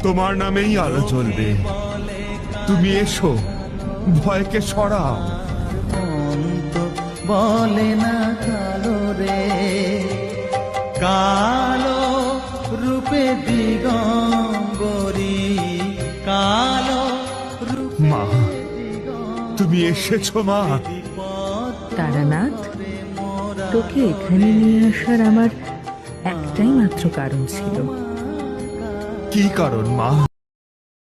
তোমার নামেই আলো জ্বলবে। তুমি এসো, ভয়কে সরাও। বলে না কালো রে, কালো রূপে দিগম্বরী, কালো মা, তুমি এসেছো মা। তারানাথ, তোকে এখানে নিয়ে আসার আমার একটাই মাত্র কারণ ছিল। কি কারণ মা?